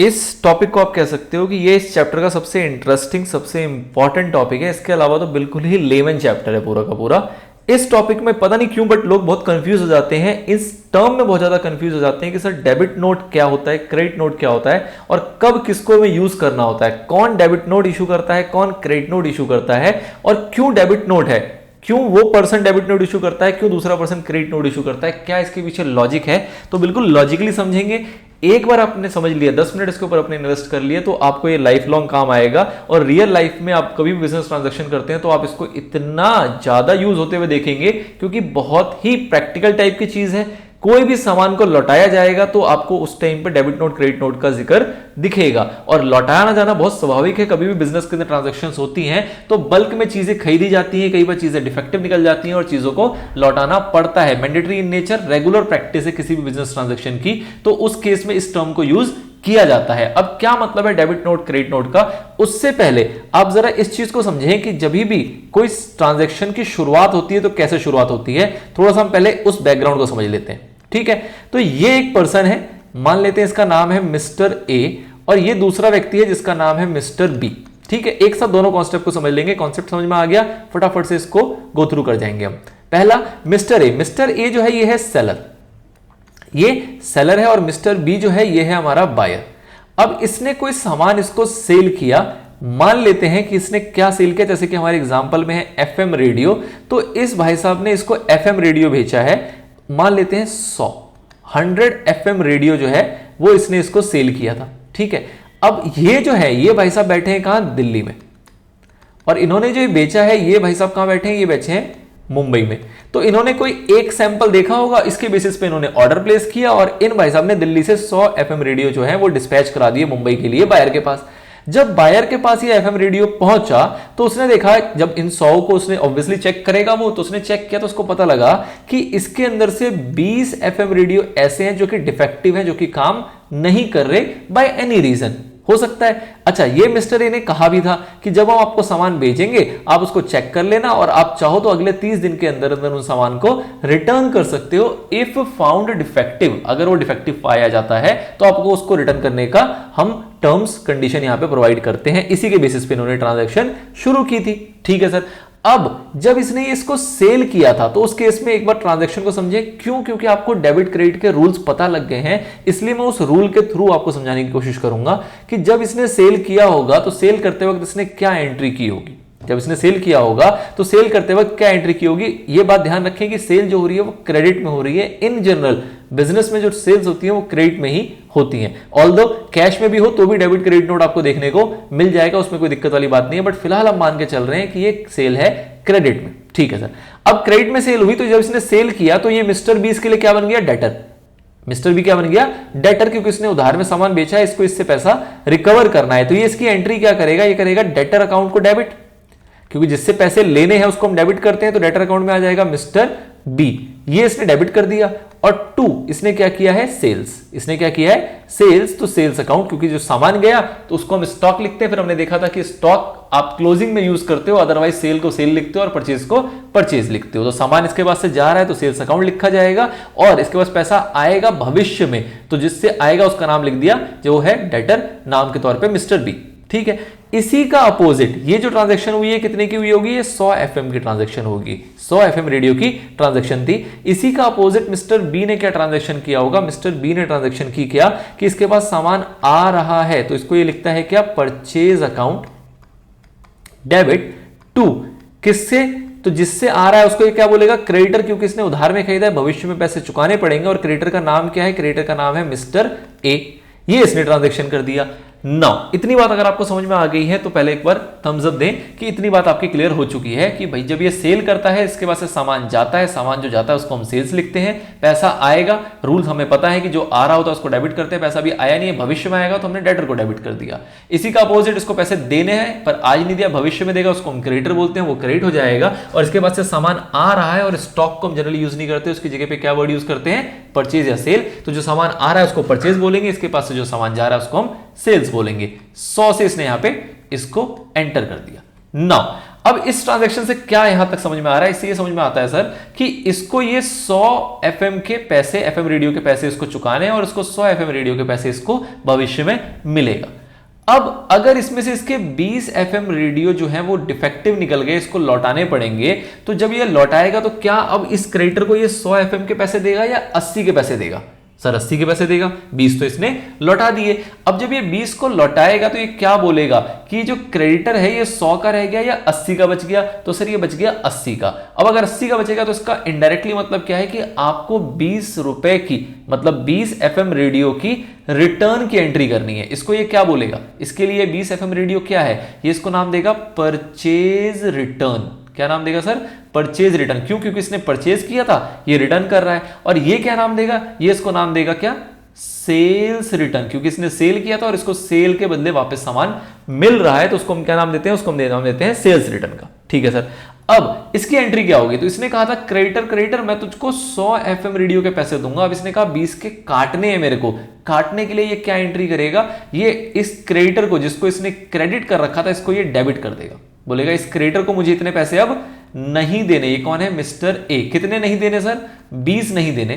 इस टॉपिक को आप कह सकते हो कि ये इस चैप्टर का सबसे इंटरेस्टिंग, सबसे इंपॉर्टेंट टॉपिक है। इसके अलावा तो बिल्कुल ही लेमन चैप्टर है पूरा का पूरा। इस टॉपिक में पता नहीं क्यों बट लोग बहुत कंफ्यूज हो जाते हैं, इस टर्म में बहुत ज्यादा कंफ्यूज हो जाते हैं कि सर डेबिट नोट क्या होता है, क्रेडिट नोट क्या होता है और कब किसको में यूज करना होता है, कौन डेबिट नोट इशू करता है, कौन क्रेडिट नोट इशू करता है और क्यों डेबिट नोट है, क्यों वो पर्सन डेबिट नोट इशू करता है, क्यों दूसरा पर्सन क्रेडिट नोट इशू करता है, क्या इसके पीछे लॉजिक है। तो बिल्कुल लॉजिकली समझेंगे। एक बार आपने समझ लिया, 10 मिनट इसके ऊपर अपने इन्वेस्ट कर लिए तो आपको ये लाइफ लॉन्ग काम आएगा। और रियल लाइफ में आप कभी भी बिजनेस ट्रांजैक्शन करते हैं तो आप इसको इतना ज्यादा यूज होते हुए देखेंगे, क्योंकि बहुत ही प्रैक्टिकल टाइप की चीज है। कोई भी सामान को लौटाया जाएगा तो आपको उस टाइम पे डेबिट नोट क्रेडिट नोट का जिक्र दिखेगा। और लौटाया ना जाना बहुत स्वाभाविक है, कभी भी बिजनेस के अंदर ट्रांजैक्शंस होती हैं तो बल्क में चीजें खरीदी जाती हैं, कई बार चीजें डिफेक्टिव निकल जाती हैं और चीजों को लौटाना पड़ता है। Mandatory in nature, regular practice है किसी भी बिजनेस ट्रांजैक्शन की, तो उस केस में इस टर्म को यूज किया जाता है। अब क्या मतलब है डेबिट नोट क्रेडिट नोट का, उससे पहले आप जरा इस चीज को समझें कि जब भी कोई ट्रांजैक्शन की शुरुआत होती है तो कैसे शुरुआत होती है। थोड़ा सा हम पहले उस बैकग्राउंड को समझ लेते हैं, ठीक है। तो ये एक पर्सन है, मान लेते हैं इसका नाम है मिस्टर ए और ये दूसरा व्यक्ति है जिसका नाम है मिस्टर बी, ठीक है। एक साथ दोनों कॉन्सेप्ट को समझ लेंगे। कॉन्सेप्ट समझ में आ गया, फटाफट से इसको गो थ्रू कर जाएंगे हम। पहला मिस्टर ए, मिस्टर ए जो है ये है सेलर, ये सेलर है और मिस्टर बी जो है ये है हमारा बायर। अब इसने कोई सामान इसको सेल किया, मान लेते हैं कि इसने क्या सेल किया, जैसे कि हमारे एग्जांपल में है एफएम रेडियो। तो इस भाई साहब ने इसको एफएम रेडियो बेचा है, मान लेते हैं 100 एफएम रेडियो जो है वो इसने इसको सेल किया था, ठीक है। अब ये जो है ये भाई साहब बैठे हैं कहां, दिल्ली में, और इन्होंने जो बेचा है ये भाई साहब कहां बैठे हैं, ये बेचे हैं मुंबई में। तो इन्होंने कोई एक सैंपल देखा होगा, इसके बेसिस पे इन्होंने ऑर्डर प्लेस किया और इन भाई साहब ने दिल्ली से 100 एफएम रेडियो जो है वो डिस्पैच करा दिए मुंबई के लिए बायर के पास। जब बायर के पास ये एफएम रेडियो पहुंचा तो उसने देखा, जब इन 100 को उसने ऑब्वियसली चेक करेगा वो, तो उसने चेक किया तो उसको पता लगा कि इसके अंदर से 20 एफएम रेडियो ऐसे हैं जो कि डिफेक्टिव हैं, जो कि काम नहीं कर रहे बाय एनी रीजन, हो सकता है। अच्छा, ये मिस्टर ए ने कहा भी था कि जब हम आपको सामान बेचेंगे आप उसको चेक कर लेना और आप चाहो तो अगले 30 दिन के अंदर अंदर उन सामान को रिटर्न कर सकते हो इफ फाउंड डिफेक्टिव। अगर वो डिफेक्टिव पाया जाता है तो आपको उसको रिटर्न करने का हम टर्म्स कंडीशन यहां पे प्रोवाइड करते हैं। इसी के बेसिस पे इन्होंने ट्रांजैक्शन शुरू की थी, ठीक है सर। अब जब इसने इसको सेल किया था तो उस केस में एक बार ट्रांजैक्शन को समझे, क्यों, क्योंकि आपको डेबिट क्रेडिट के रूल्स पता लग गए हैं, इसलिए मैं उस रूल के थ्रू आपको समझाने की कोशिश करूंगा कि जब इसने सेल किया होगा तो सेल करते वक्त इसने क्या एंट्री की होगी। जब इसने सेल किया होगा तो सेल करते वक्त क्या एंट्री की होगी, ये बात ध्यान रखें कि सेल जो हो रही है वो क्रेडिट में हो रही है। इन जनरल बिजनेस में जो सेल्स होती है वो क्रेडिट में ही होती हैं, ऑल्दो कैश में भी हो तो भी डेबिट क्रेडिट नोट आपको देखने को मिल जाएगा, उसमें कोई दिक्कत वाली बात नहीं है। बट फिलहाल हम मान के चल रहे हैं कि ये सेल है क्रेडिट में, ठीक है सर। अब क्रेडिट में सेल हुई तो जब इसने सेल किया तो ये मिस्टर बी इसके लिए क्या बन गया, डेटर। मिस्टर बी क्या बन गया, डेटर, क्योंकि इसने उधार में सामान बेचा है, इसको इससे पैसा रिकवर करना है। तो ये इसकी एंट्री क्या करेगा, ये करेगा डेटर अकाउंट को डेबिट, क्योंकि जिससे पैसे लेने हैं उसको हम डेबिट करते हैं, तो डेटर अकाउंट में आ जाएगा मिस्टर बी। ये इसने डेबिट कर दिया। और 2 इसने क्या किया है, सेल्स। इसने क्या किया है, सेल्स। तो सेल्स अकाउंट, क्योंकि जो सामान गया तो उसको हम स्टॉक लिखते हैं। फिर हमने देखा था कि स्टॉक आप क्लोजिंग में यूज करते हो, अदरवाइज सेल को सेल लिखते हो और परचेज को परचेज लिखते हो। तो सामान इसके पास से जा रहा है तो सेल्स अकाउंट लिखा जाएगा और इसके पास पैसा आएगा भविष्य में, तो जिससे आएगा उसका नाम लिख दिया जो है डेटर, नाम के तौर पर मिस्टर बी, ठीक है। इसी का अपोजिट ये जो ट्रांजैक्शन हुई है कितने की हुई होगी, ये 100 एफएम की ट्रांजैक्शन होगी, 100 एफएम रेडियो की ट्रांजैक्शन थी। इसी का अपोजिट मिस्टर बी ने क्या ट्रांजैक्शन किया होगा, मिस्टर बी ने ट्रांजैक्शन की क्या कि इसके पास सामान आ रहा है तो इसको ये लिखता है क्या, परचेज अकाउंट डेबिट टू, किससे, तो जिससे आ रहा है उसको ये क्या बोलेगा, क्रेडिटर, क्योंकि इसने उधार में खरीदा है, भविष्य में पैसे चुकाने पड़ेंगे। और क्रेडिटर का नाम क्या है, क्रेडिटर का नाम है मिस्टर ए। ये इसने ट्रांजैक्शन कर दिया। नाउ इतनी बात अगर आपको समझ में आ गई है तो पहले एक बार थम्स अप दें कि इतनी बात आपकी क्लियर हो चुकी है कि भाई जब ये सेल करता है इसके पास से सामान जाता है, सामान जो जाता है उसको हम सेल्स लिखते हैं, पैसा आएगा, रूल्स हमें पता है कि जो आ रहा होता है उसको डेबिट करते हैं, पैसा भी आया नहीं है, भविष्य में आएगा तो हमने डेटर को डेबिट कर दिया। इसी का अपोजिट, इसको पैसे देने हैं पर आज नहीं दिया, भविष्य में देगा, उसको हम क्रेडिटर बोलते हैं, वो क्रेडिट हो जाएगा। और इसके पास से सामान आ रहा है और स्टॉक को हम जनरली यूज नहीं करते, उसकी जगह पे क्या वर्ड यूज करते हैं, परचेज या सेल। तो जो सामान आ रहा है उसको परचेज बोलेंगे, इसके पास से जो सामान जा रहा है उसको हम सेल्स बोलेंगे। 100 से इसने यहां पे इसको एंटर कर दिया। नाउ अब इस ट्रांजैक्शन से क्या यहां तक समझ में आ रहा है, इससे ये समझ में आता है सर कि इसको ये 100 एफएम के पैसे, एफएम रेडियो के पैसे इसको चुकाने हैं और इसको 100 एफएम रेडियो के पैसे इसको भविष्य में मिलेगा। अब अगर इसमें से इसके 20 एफएम रेडियो जो हैं वो डिफेक्टिव निकल गए, इसको लौटाने पड़ेंगे, तो जब ये लौटाएगा तो क्या अब इस क्रेडिटर को ये 100 एफएम के पैसे देगा या 80 के पैसे देगा? सर 80 के पैसे देगा, 20 तो इसने लौटा दिए। अब जब ये 20 को लौटाएगा तो ये क्या बोलेगा कि जो क्रेडिटर है ये 100 का रह गया या 80 का बच गया? तो सर ये बच गया 80 का। अब अगर 80 का बचेगा तो इसका इनडायरेक्टली मतलब क्या है कि आपको 20 रुपए की, मतलब 20 एफएम रेडियो की रिटर्न की एंट्री करनी है। इसको ये क्या बोलेगा? इसके लिए 20 एफएम रेडियो क्या है, ये इसको नाम देगा परचेज रिटर्न। क्या नाम देगा सर? Purchase return. क्यों? क्योंकि इसने परचेज किया था, ये रिटर्न कर रहा है। और ये क्या नाम देगा? ये इसको नाम देगा क्या? सेल्स रिटर्न, क्योंकि इसने सेल किया था और इसको सेल के बदले वापस सामान मिल रहा है, तो उसको हम क्या नाम देते हैं? उसको हम नाम देते हैं सेल्स रिटर्न का। ठीक है सर। अब इसकी एंट्री क्या होगी? तो इसने कहा था क्रेडिटर मैं तुझको 100 एफएम रेडियो के पैसे दूंगा। अब इसने कहा 20 के काटने हैं मेरे को। काटने के लिए ये क्या एंट्री करेगा? ये इस क्रेडिटर को, जिसको इसने क्रेडिट कर रखा था, इसको ये डेबिट कर देगा। बोलेगा इस क्रेडिटर को मुझे इतने पैसे अब नहीं देने। ये कौन है? Mister A. कितने नहीं देने सर? 20 नहीं देने।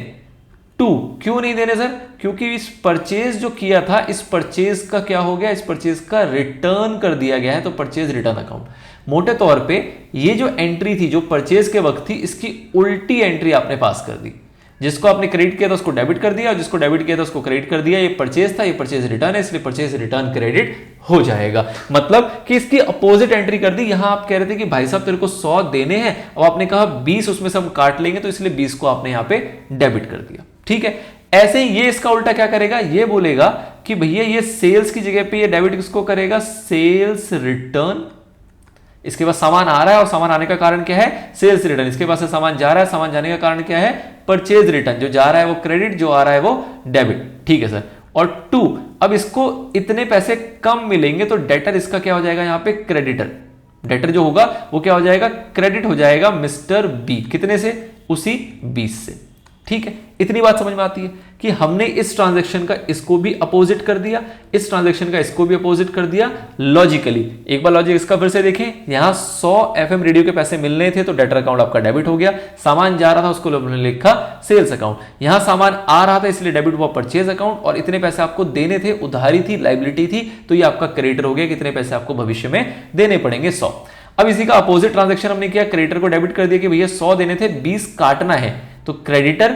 2 क्यों नहीं देने सर? क्योंकि इस परचेज जो किया था, इस परचेज का क्या हो गया? इस परचेज का रिटर्न कर दिया गया है, तो परचेज रिटर्न अकाउंट। मोटे तौर पे ये जो एंट्री थी, जो परचेज के वक्त थी, इसकी उल्टी एंट्री आपने पास कर दी। जिसको आपने क्रेडिट किया था उसको डेबिट कर दिया, और जिसको डेबिट किया था उसको क्रेडिट कर दिया। ये परचेज था, ये परचेज रिटर्न है, इसलिए परचेज रिटर्न क्रेडिट हो जाएगा। मतलब कि इसकी अपोजिट एंट्री कर दी। यहां आप कह रहे थे कि भाई साहब तेरे को 100 देने हैं, अब आपने कहा 20 उसमें से हम काट लेंगे, तो इसलिए 20 को आपने यहां पे डेबिट कर दिया। ठीक है। ऐसे ही ये इसका उल्टा क्या करेगा? ये बोलेगा कि भैया ये सेल्स की जगह पे ये डेबिट किसको करेगा? Sales return. इसके पास सामान आ रहा है और सामान आने का कारण क्या है? Sales return. इसके पास से सामान जा रहा है, सामान जाने का कारण क्या है? Purchase return. जो जा रहा है वो क्रेडिट, जो आ रहा है वो डेबिट। ठीक है सर। और 2, अब इसको इतने पैसे कम मिलेंगे, तो डेटर इसका क्या हो जाएगा? यहां पे क्रेडिटर। डेटर जो होगा वो क्या हो जाएगा? क्रेडिट हो जाएगा मिस्टर बी। कितने से? उसी 20 से। ठीक है। इतनी बात समझ में आती है कि हमने इस ट्रांजैक्शन का इसको भी अपोजिट कर दिया, इस ट्रांजैक्शन का इसको भी अपोजिट कर दिया लॉजिकली। एक बार लॉजिक इसका फिर से देखें। यहां 100 एफएम रेडियो के पैसे मिलने थे, तो डेटर अकाउंट आपका डेबिट हो गया। सामान जा रहा था, उसको हमने लिखा सेल्स अकाउंट। यहां सामान आ रहा था, इसलिए डेबिट हुआ परचेज अकाउंट। और इतने पैसे आपको देने थे, उधारी थी, लाइबिलिटी थी, तो ये आपका क्रेडिटर हो गया। कितने पैसे आपको भविष्य में देने पड़ेंगे? 100। अब इसी का अपोजिट ट्रांजैक्शन हमने किया, क्रेडिटर को डेबिट कर दिया कि भैया 100 देने थे, 20 काटना है। तो क्रेडिटर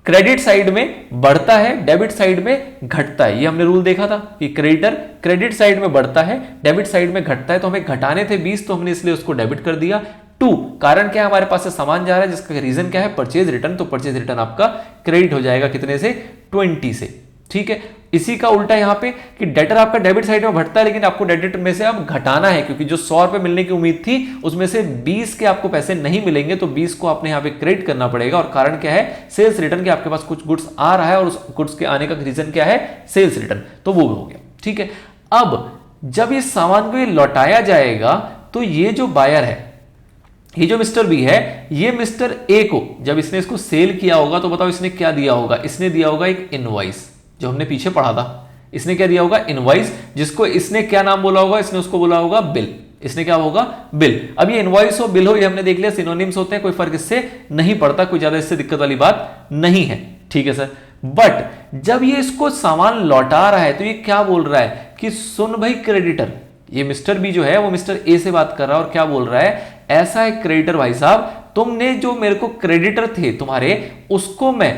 क्रेडिट साइड में बढ़ता है, डेबिट साइड में घटता है। ये हमने रूल देखा था कि क्रेडिटर क्रेडिट साइड में बढ़ता है, डेबिट साइड में घटता है। तो हमें घटाने थे 20, तो हमने इसलिए उसको डेबिट कर दिया। 2 कारण क्या है? हमारे पास से सामान जा रहा है, जिसका रीजन क्या है? Purchase return. तो परचेज रिटर्न आपका क्रेडिट हो जाएगा कितने से? 20 से। ठीक है। इसी का उल्टा यहां पे कि डेटर आपका डेबिट साइड में बढ़ता है, लेकिन आपको डेबिट में से अब घटाना है, क्योंकि जो 100 रुपए मिलने की उम्मीद थी उसमें से 20 के आपको पैसे नहीं मिलेंगे, तो 20 को आपने यहां पे क्रेडिट करना पड़ेगा। और कारण क्या है? सेल्स रिटर्न के आपके पास कुछ गुड्स आ रहा है, और उस गुड्स के आने का रीजन क्या है? Sales return. तो वो हो गया। ठीक है। अब जब इस सामान को ये लौटाया जाएगा, तो ये जो बायर है, ये जो मिस्टर बी है, ये मिस्टर ए को जब इसने इसको सेल किया होगा, तो बताओ इसने क्या दिया होगा? इसने दिया होगा एक इनवॉइस, जो हमने पीछे पढ़ा था। इसने क्या दिया होगा? इनवॉइस, जिसको इसने क्या नाम बोला होगा? इसने उसको बोला होगा बिल। इसने क्या होगा? बिल। अब ये इनवॉइस हो, बिल हो, ये हमने देख लिया सिनोनिम्स होते हैं, कोई फर्क इससे नहीं पड़ता, कोई ज्यादा इससे दिक्कत वाली बात नहीं है। ठीक है सर। बट जब ये इसको सामान लौटा रहा है, तो ये क्या बोल रहा है कि सुन भाई क्रेडिटर, ये मिस्टर बी जो है वो मिस्टर ए से बात कर रहा है, और क्या बोल रहा है? ऐसा है क्रेडिटर भाई साहब, तुमने जो मेरे को क्रेडिटर थे तुम्हारे, उसको मैं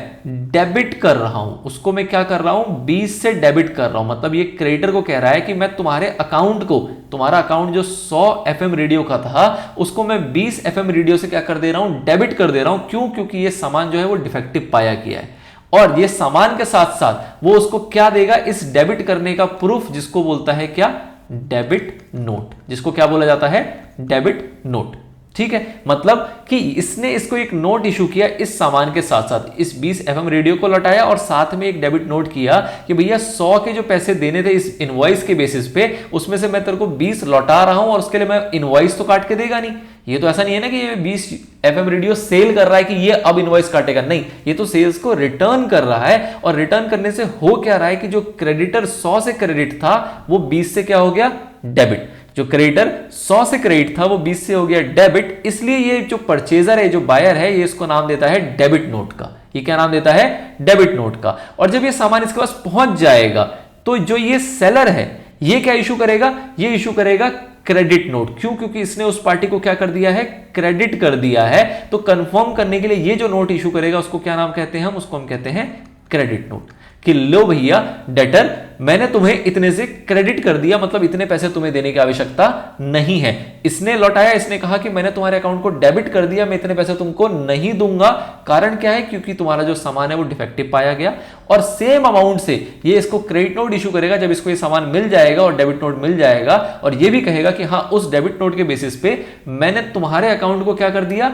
डेबिट कर रहा हूं। उसको मैं क्या कर रहा हूं? 20 से डेबिट कर रहा हूं। मतलब ये क्रेडिटर को कह रहा है कि मैं तुम्हारे अकाउंट को, तुम्हारा अकाउंट जो 100 एफएम रेडियो का था, उसको मैं 20 एफएम रेडियो से क्या कर दे रहा हूं? डेबिट कर दे रहा हूं। क्यों? क्योंकि ये सामान जो है वो डिफेक्टिव पाया गया है। और ये सामान के साथ साथ वो उसको क्या देगा? इस डेबिट करने का प्रूफ, जिसको बोलता है क्या? Debit note. जिसको क्या बोला जाता है? Debit note. ठीक है। मतलब कि इसने इसको एक नोट इशू किया इस सामान के साथ साथ, इस 20 एफएम रेडियो को लौटाया, और साथ में एक डेबिट नोट किया कि भैया 100 के जो पैसे देने थे इस इनवॉइस के बेसिस पे, उसमें से मैं तेरे को 20 लौटा रहा हूं, और उसके लिए मैं इनवॉइस तो काट के देगा नहीं। ये तो ऐसा नहीं है ना कि ये 20 एफएम रेडियो सेल कर रहा है कि ये अब इनवॉइस काटेगा। नहीं, ये तो सेल्स को रिटर्न कर रहा है। और रिटर्न करने से हो क्या रहा है कि जो क्रेडिटर 100 से क्रेडिट था, वो 20 से क्या हो गया? डेबिट। जो क्रेडिटर 100 से क्रेडिट था वो 20 से हो गया डेबिट, इसलिए ये जो परचेजर है, जो बायर है, ये इसको नाम देता है डेबिट नोट का। ये क्या नाम देता है? डेबिट नोट का। और जब ये सामान इसके पास पहुंच जाएगा तो जो ये सेलर है ये क्या इशू करेगा? ये इशू करेगा क्रेडिट नोट। क्यों? क्योंकि इसने उस पार्टी को क्या कर दिया है? क्रेडिट कर दिया है। तो कंफर्म करने के लिए ये जो नोट इशू करेगा उसको क्या नाम कहते हैं? उसको हम कहते हैं क्रेडिट नोट। कि लो भैया डेटर, मैंने तुम्हें इतने से क्रेडिट कर दिया, मतलब इतने पैसे तुम्हें देने की आवश्यकता नहीं है। इसने लौटाया, इसने कहा कि मैंने तुम्हारे अकाउंट को डेबिट कर दिया, मैं इतने पैसे तुमको नहीं दूंगा। कारण क्या है? क्योंकि तुम्हारा जो सामान है वो डिफेक्टिव पाया गया। और सेम अमाउंट से ये इसको क्रेडिट नोट इशू करेगा जब इसको ये सामान मिल जाएगा और डेबिट नोट मिल जाएगा, और ये भी कहेगा कि हाँ, उस डेबिट नोट के बेसिस पे मैंने तुम्हारे अकाउंट को क्या कर दिया?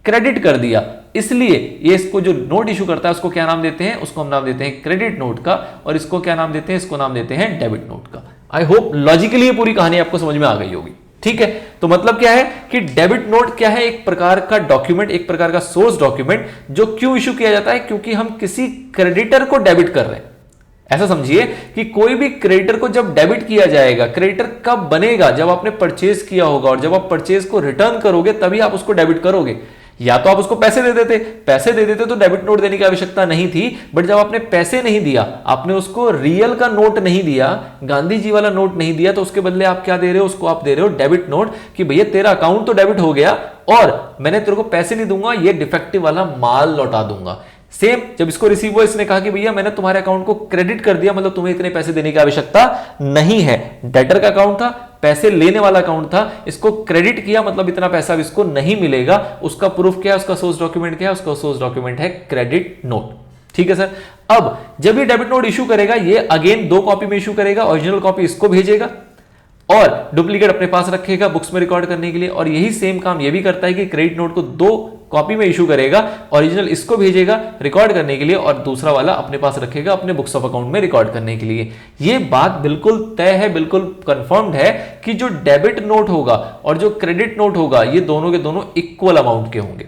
क्रेडिट कर दिया। इसलिए ये इसको जो नोट इशू करता है उसको क्या नाम देते हैं? उसको हम नाम देते हैं क्रेडिट नोट का। और इसको क्या नाम देते हैं? इसको नाम देते हैं डेबिट नोट का। आई होप लॉजिकली ये पूरी कहानी आपको समझ में आ गई होगी। ठीक है, तो मतलब क्या है कि डेबिट नोट क्या है? एक प्रकार का डॉक्यूमेंट, एक प्रकार का सोर्स डॉक्यूमेंट जो क्यों इशू किया जाता है? क्योंकि हम किसी क्रेडिटर को डेबिट कर रहे हैं। ऐसा समझिए कि कोई भी क्रेडिटर को जब डेबिट किया जाएगा, क्रेडिटर कब बनेगा? जब आपने परचेज किया होगा, और जब आप परचेज को रिटर्न करोगे तभी आप उसको डेबिट करोगे। या तो आप उसको पैसे दे देते तो डेबिट नोट देने की आवश्यकता नहीं थी। बट जब आपने पैसे नहीं दिया, आपने उसको रियल का नोट नहीं दिया, गांधी जी वाला नोट नहीं दिया, तो उसके बदले आप क्या दे रहे हो? उसको आप दे रहे हो डेबिट नोट। कि भैया तेरा अकाउंट तो डेबिट हो गया और मैंने तेरे को पैसे नहीं दूंगा, ये डिफेक्टिव वाला माल लौटा दूंगा। सेम जब इसको रिसीव हुआ, इसने कहा कि भैया मैंने तुम्हारे अकाउंट को क्रेडिट कर दिया, मतलब तुम्हें इतने पैसे देने की आवश्यकता नहीं है। डेटर का अकाउंट था, पैसे लेने वाला अकाउंट था, इसको क्रेडिट किया, मतलब इतना पैसा अब इसको नहीं मिलेगा। उसका प्रूफ क्या है? उसका सोर्स डॉक्यूमेंट क्या है? उसका सोर्स डॉक्यूमेंट है क्रेडिट नोट। ठीक है सर। अब जब ये डेबिट नोट इशू करेगा, ये अगेन 2 कॉपी में इशू करेगा। ओरिजिनल कॉपी इसको भेजेगा और डुप्लीकेट अपने पास रखेगा बुक्स में रिकॉर्ड करने के लिए। और यही सेम काम ये भी करता है कि क्रेडिट नोट को 2 कॉपी में इशू करेगा, ओरिजिनल इसको भेजेगा रिकॉर्ड करने के लिए, और दूसरा वाला अपने पास रखेगा अपने बुक्स ऑफ अकाउंट में रिकॉर्ड करने के लिए। ये बात बिल्कुल तय है, बिल्कुल कंफर्म्ड है कि जो डेबिट नोट होगा और जो क्रेडिट नोट होगा, ये दोनों के दोनों इक्वल अमाउंट के होंगे।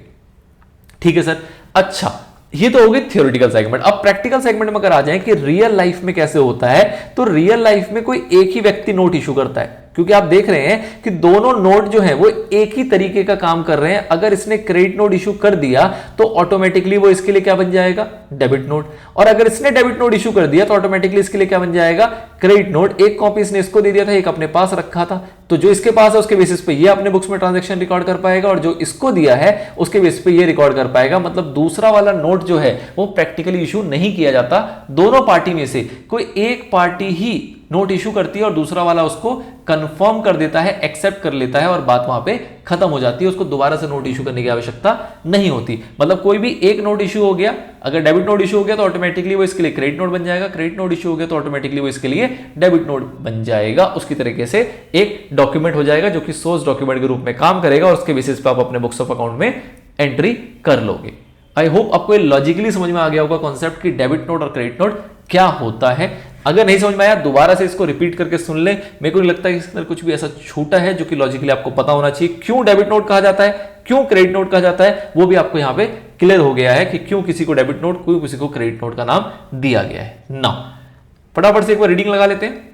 ठीक है सर। अच्छा, ये तो हो गई थ्योरेटिकल सेगमेंट। अब प्रैक्टिकल सेगमेंट में अगर आ जाए कि रियल लाइफ में कैसे होता है, तो रियल लाइफ में कोई एक ही व्यक्ति नोट इशू करता है। क्योंकि आप देख रहे हैं कि दोनों नोट जो है वो एक ही तरीके का काम कर रहे हैं। अगर इसने क्रेडिट नोट इशू कर दिया तो ऑटोमेटिकली वो इसके लिए क्या बन जाएगा? Debit note. और अगर इसने डेबिट नोट इशू कर दिया तो ऑटोमेटिकली इसके लिए क्या बन जाएगा? Credit note. एक कॉपी इसने इसको दे दिया था, एक अपने पास रखा था, तो जो इसके पास है उसके बेसिस पे ये अपने बुक्स में ट्रांजैक्शन रिकॉर्ड कर पाएगा, और जो इसको दिया है उसके बेसिस पे ये रिकॉर्ड कर पाएगा। मतलब दूसरा वाला नोट जो है वो प्रैक्टिकली इशू नहीं किया जाता। दोनों पार्टी में से कोई एक पार्टी ही नोट इशू करती है और दूसरा वाला उसको कंफर्म कर देता है, एक्सेप्ट कर लेता है, और बात वहां पे खत्म हो जाती है। उसको दोबारा से नोट इशू करने की आवश्यकता नहीं होती। मतलब कोई भी एक नोट इशू हो गया, अगर डेबिट नोट इशू हो गया तो ऑटोमेटिकली वो इसके लिए क्रेडिट नोट बन जाएगा, क्रेडिट नोट इशू हो गया तो ऑटोमेटिकली वो इसके लिए डेबिट नोट बन जाएगा। उसकी तरीके से एक डॉक्यूमेंट हो जाएगा जो कि सोर्स डॉक्यूमेंट के रूप में काम करेगा, और उसके बेसिस पे आप अपने बुक्स ऑफ अकाउंट में एंट्री कर लोगे। आई होप आपको ये लॉजिकली समझ में आ गया होगा कॉन्सेप्ट कि डेबिट नोट और क्रेडिट नोट क्या होता है। अगर नहीं समझ में आया, दोबारा से इसको रिपीट करके सुन ले। मेरे को नहीं लगता कि इसके अंदर कुछ भी ऐसा छूटा है जो कि लॉजिकली आपको पता होना चाहिए। क्यों डेबिट नोट कहा जाता है, क्यों क्रेडिट नोट कहा जाता है, वो भी आपको यहां पे क्लियर हो गया है कि क्यों किसी को डेबिट नोट, क्यों किसी को क्रेडिट नोट का नाम दिया गया है। नाउ फटाफट से एक बार रीडिंग लगा लेते हैं।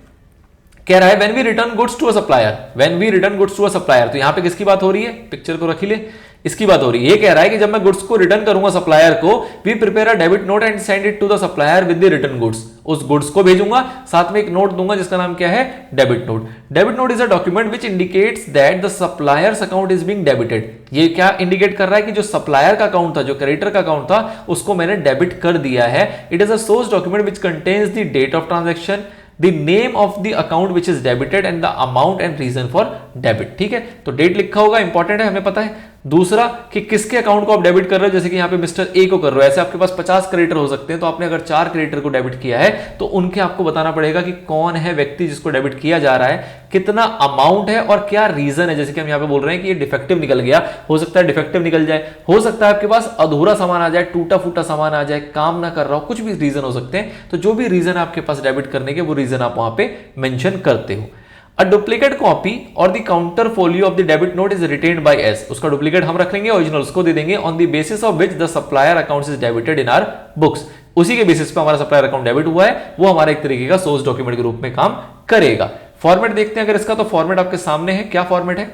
कह रहा है when we return goods to a supplier, when we return goods to a supplier, तो यहां पे किसकी बात हो रही है? पिक्चर को रखी ले, इसकी बात हो रही है। ये कह रहा है कि जब मैं गुड्स को रिटर्न करूंगा सप्लायर को, we prepare a debit note and send it to the supplier with the return goods. उस गुड्स को भेजूंगा, साथ में एक नोट दूंगा जिसका नाम क्या है? Debit note. Debit note is a document which indicates that the suppliers account is being debited. ये क्या इंडिकेट कर रहा है कि जो सप्लायर का अकाउंट था, जो क्रेडिटर का अकाउंट था, उसको मैंने डेबिट कर दिया है। It is a source document which contains the date of transaction, the name of the account which is debited and the amount and reason for debit। ठीक है, तो डेट लिखा होगा, इंपॉर्टेंट है, हमें पता है। दूसरा कि किसके अकाउंट को आप डेबिट कर रहे हो, जैसे कि यहाँ पे मिस्टर ए को कर रहे हो, ऐसे आपके पास 50 क्रेडिटर हो सकते हैं, तो आपने अगर 4 क्रेडिटर को डेबिट किया है तो उनके आपको बताना पड़ेगा कि कौन है व्यक्ति जिसको डेबिट किया जा रहा है, कितना अमाउंट है और क्या रीजन है। जैसे कि हम यहाँ पे बोल रहे हैं कि ये डिफेक्टिव निकल गया, हो सकता है डिफेक्टिव निकल जाए, हो सकता है आपके पास अधूरा सामान आ जाए, टूटा फूटा सामान आ जाए, काम ना कर रहा हो, कुछ भी रीजन हो सकते हैं। तो जो भी रीजन आपके पास डेबिट करने के, वो रीजन आप वहां पे मेंशन करते हो। A duplicate copy or the counter folio of the debit note is retained by us। उसका डुप्लीकेट हम रख लेंगे, ओरिजिनल उसको दे देंगे, on the basis of which the supplier accounts is debited in our books। उसी के बेसिस पे हमारा सप्लायर अकाउंट डेबिट हुआ है, वो हमारा एक तरीके का सोर्स डॉक्यूमेंट के रूप में काम करेगा। फॉर्मेट देखते हैं अगर इसका, तो फॉर्मेट आपके सामने है। क्या फॉर्मेट है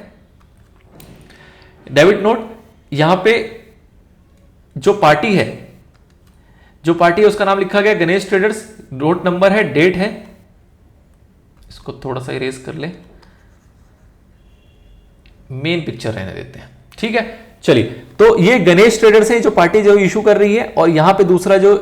डेबिट नोट? यहां पे जो पार्टी है उसका नाम लिखा गया गणेश ट्रेडर्स, नोट नंबर है, डेट है, इसको थोड़ा सा इरेज कर ले, मेन पिक्चर रहने देते हैं, ठीक है। चलिए, तो ये गणेश ट्रेडर्स है जो पार्टी जो इशू कर रही है, और यहां पे दूसरा जो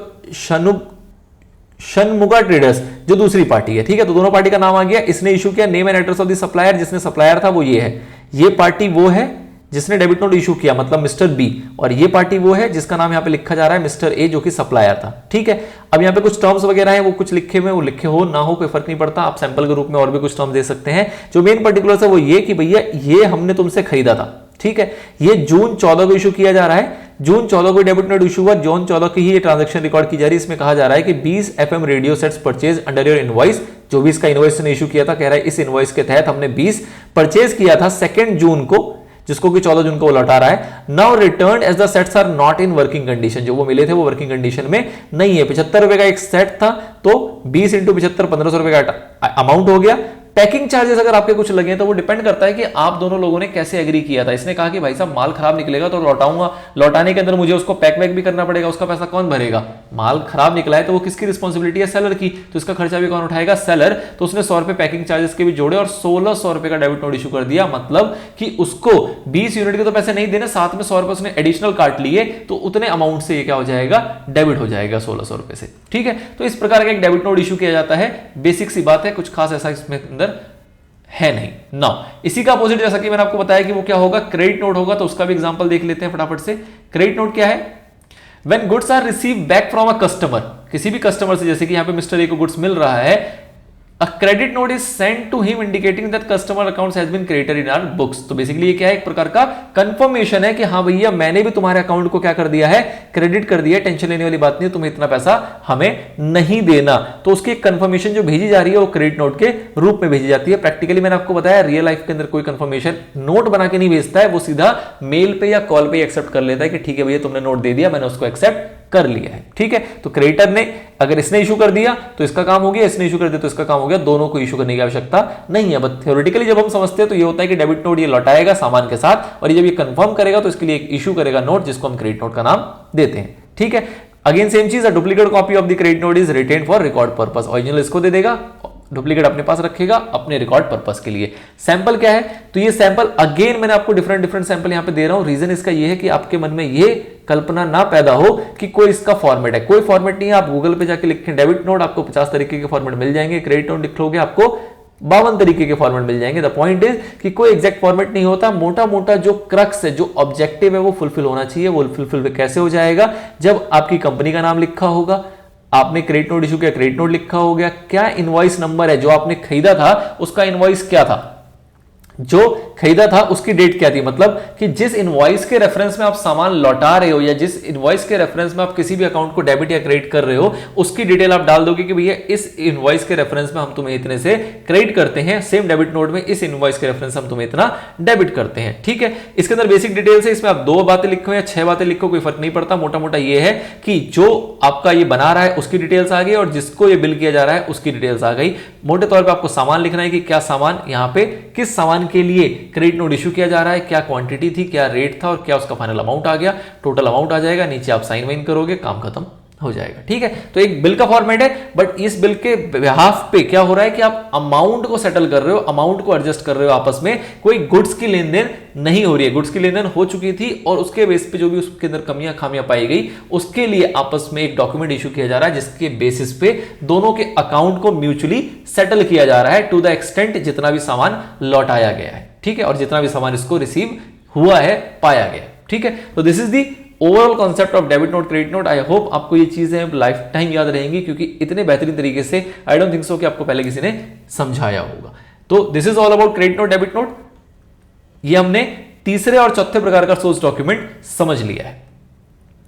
शनमुगा ट्रेडर्स जो दूसरी पार्टी है, ठीक है। तो दोनों पार्टी का नाम आ गया, इसने इशू किया। Name and address of the supplier, जिसने सप्लायर था वो ये है, ये पार्टी वो है जिसने डेबिट नोट इशू किया, मतलब मिस्टर बी, और ये पार्टी वो है जिसका नाम यहां पे लिखा जा रहा है मिस्टर ए, जो कि सप्लायर था, ठीक है। अब यहां पे कुछ टर्म्स वगैरह हैं, वो कुछ लिखे हुए, वो लिखे हो ना हो कोई फर्क नहीं पड़ता, आप सैंपल के रूप में और भी कुछ टर्म दे सकते हैं। जो मेन पर्टिकुलर है वो ये कि भैया ये हमने तुमसे खरीदा था, ठीक है। ये जून 14 को इशू किया जा रहा है, जून 14 को डेबिट नोट इशू हुआ, जून 14 की ही ये ट्रांजैक्शन रिकॉर्ड की जा रही है। इसमें कहा जा रहा है कि 20 FM radio sets purchase under your invoice, जो भी इसका इनवॉइस ने इशू किया था, कह रहा है इस इनवॉइस के तहत हमने 20 परचेज किया था 2 जून को, जिसको कि 14 जून को वो लौटा रहा है। Now return as the sets are not in working condition, जो वो मिले थे वो वर्किंग कंडीशन में नहीं है। 75 रुपए का एक सेट था, तो 20 × 75 1500 रुपए का अमाउंट हो गया। पैकिंग चार्जेस अगर आपके कुछ लगे तो वो डिपेंड करता है कि आप दोनों लोगों ने कैसे एग्री किया था। इसने कहा कि भाई साहब माल खराब निकलेगा तो लौटाऊंगा, लौटाने के अंदर मुझे उसको पैक वैक भी करना पड़ेगा, उसका पैसा कौन भरेगा? माल खराब निकला है तो वो किसकी रिस्पॉन्सिबिलिटी है? सेलर की, तो इसका खर्चा भी कौन उठाएगा? सेलर। तो उसने 100 रुपए पैकिंग चार्जेस के भी जोड़े और 1600 रुपए का डेबिट नोट इशू कर दिया, मतलब कि उसको 20 यूनिट के तो पैसे नहीं देने, साथ में 100 रुपए उसने एडिशनल काट लिए, तो उतने अमाउंट से ये क्या हो जाएगा? डेबिट हो जाएगा 1600 रुपए से, ठीक है। तो इस प्रकार का एक डेबिट नोट इशू किया जाता है, बेसिक सी बात है, कुछ खास ऐसा इसमें अंदर है नहीं ना। इसी का अपोजिट, जैसा कि मैंने आपको बताया कि वो क्या होगा, क्रेडिट नोट होगा, तो उसका भी एग्जांपल देख लेते हैं फटाफट से। क्रेडिट नोट क्या है? When goods are receive back from a customer, किसी भी कस्टमर से, जैसे कि यहां पे मिस्टर ए को गुड्स मिल रहा है, a credit note is sent to him indicating that customer accounts has been created in our books। तो बेसिकली ये क्या है? एक प्रकार का कंफर्मेशन है कि हाँ भैया मैंने भी तुम्हारे अकाउंट को क्या कर दिया है? क्रेडिट कर दिया है, टेंशन लेने वाली बात नहीं है, तुम्हें इतना पैसा हमें नहीं देना। तो उसकी एक कंफर्मेशन जो भेजी जा रही है वो क्रेडिट नोट के रूप में भेजी जाती है। प्रैक्टिकली मैंने आपको बताया रियल लाइफ के अंदर कोई कंफर्मेशन नोट बना के नहीं भेजता है, वो सीधा मेल पे या कॉल पे एक्सेप्ट कर लेता है कि ठीक है भैया तुमने नोट दे दिया, मैंने उसको एक्सेप्ट कर लिया है, ठीक है। तो क्रेडिटर ने अगर इसने इशू कर दिया तो इसका काम हो गया, इसने इशू कर दिया तो इसका काम हो गया, दोनों को इशू करने की आवश्यकता नहीं है। बट थ्योरेटिकली जब हम समझते हैं तो ये होता है कि डेबिट नोट ये लौटाएगा सामान के साथ, और ये जब ये कंफर्म करेगा तो इसके लिए एक इशू करेगा नोट, जिसको हम क्रेडिट नोट का नाम देते हैं, ठीक है। अगेन सेम चीज, duplicate copy of the credit note is written for record purpose. Original इसको दे देगा, डुप्लीकेट अपने पास रखेगा अपने रिकॉर्ड पर्पस के लिए। सैंपल क्या है? तो ये सैंपल अगेन मैंने आपको डिफरेंट सैंपल यहां पे दे रहा हूं। रीजन इसका ये है कि आपके मन में ये कल्पना ना पैदा हो कि कोई इसका फॉर्मेट है। कोई फॉर्मेट नहीं है, आप गूगल पे जाके लिखें डेबिट नोट, आपको 50 तरीके के फॉर्मेट मिल जाएंगे। क्रेडिट नोट लिखोगे आपको 52 तरीके के फॉर्मेट मिल जाएंगे। द पॉइंट इज कि कोई एग्जैक्ट फॉर्मेट नहीं होता, मोटा मोटा जो क्रक्स है, जो ऑब्जेक्टिव है वो फुलफिल होना चाहिए। वो फुलफिल कैसे हो जाएगा? जब आपकी कंपनी का नाम लिखा होगा, आपने क्रेडिट नोट इशू किया, क्रेडिट नोट लिखा हो गया, क्या इनवॉइस नंबर है, जो आपने खरीदा था उसका इनवॉइस क्या था, जो खरीदा था उसकी डेट क्या थी, मतलब कि जिस इनवॉइस के रेफरेंस में आप सामान लौटा रहे हो या जिस इनवॉइस के रेफरेंस में आप किसी भी अकाउंट को डेबिट या क्रेडिट कर रहे हो, उसकी डिटेल आप डाल दोगे कि भैया इस इनवॉइस के रेफरेंस में हम तुम्हें इतने से क्रेडिट करते हैं, सेम डेबिट नोट में इस इनवॉइस के रेफरेंस हम तुम्हें इतना डेबिट करते हैं, ठीक है। इसके अंदर बेसिक डिटेल्स है, इसमें आप 2 बातें लिखो या 6 बातें लिखो, कोई फर्क नहीं पड़ता। मोटा मोटा ये है कि जो आपका ये बना रहा है उसकी डिटेल्स आ गई और जिसको ये बिल किया जा रहा है उसकी डिटेल्स आ गई। मोटे तौर पर आपको सामान लिखना है कि क्या सामान, यहां पे किस सामान के लिए क्रेडिट नोट इशू किया जा रहा है, क्या क्वांटिटी थी, क्या रेट था और क्या उसका फाइनल अमाउंट आ गया। टोटल अमाउंट आ जाएगा, नीचे आप साइन वाइन करोगे, काम खत्म हो जाएगा, ठीक है। तो एक बिल का फॉर्मेट है, बट इस बिल के बिहाफ पे क्या हो रहा है कि आप अमाउंट को सेटल कर रहे हो, अमाउंट को एडजस्ट कर रहे हो आपस में, कोई गुड्स की लेन देन नहीं हो रही है। गुड्स की लेन देन हो चुकी थी और उसके बेस पे जो भी उसके अंदर कमियां खामियां पाई गई, उसके लिए आपस में एक डॉक्यूमेंट इशू किया जा रहा है, जिसके बेसिस पे दोनों के अकाउंट को म्यूचुअली सेटल किया जा रहा है टू द एक्सटेंट जितना भी सामान लौटाया गया है, ठीक है, और जितना भी सामान इसको रिसीव हुआ है, पाया गया, ठीक है। तो this is the overall concept of debit note, credit note. I hope आपको ये चीजें लाइफ टाइम याद रहेंगी, क्योंकि इतने बेहतरीन तरीके से आई डोंट थिंक सो कि आपको पहले किसी ने समझाया होगा। तो this is all about credit note, debit note. ये हमने तीसरे और चौथे प्रकार का सोर्स डॉक्यूमेंट समझ लिया है।